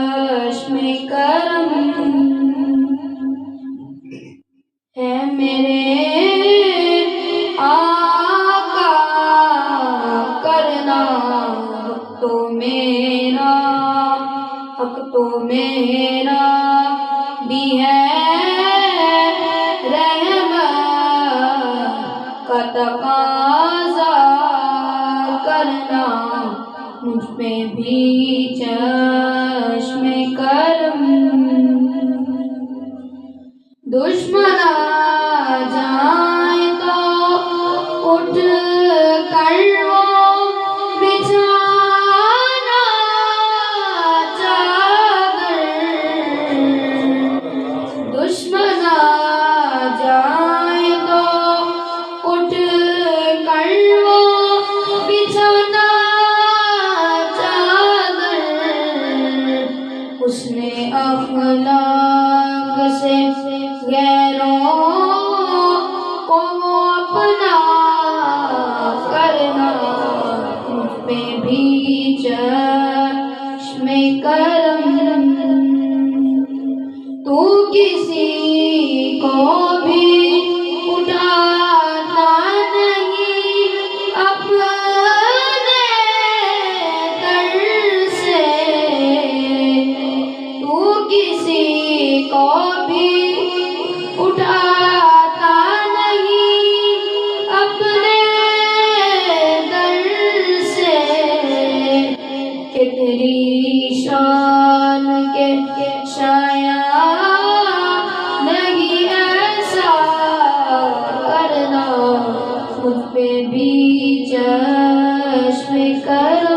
چشم کرم ہے میرے آقا کرنا حق تو میرا بھی ہے رحمت کا تقاضا کرنا مجھ پہ بھی چشم کرم دشمن آ جائیں تو اٹھ کر وہ بچھانا چادر دشمن آ جائیں تو اٹھ کر وہ بچھانا چادر حسن اخلاق سے غیروں کو اپنا کرنا مجھ پہ بھی چشم کرم تو کسی کو بھی اٹھاتا نہیں اپنے در سے تو کسی کو بھی اٹھاتا نہیں اپنے در سے کہ تیری شان کے شایع نہیں ایسا کرنا مجھ پہ بھی چشم کرم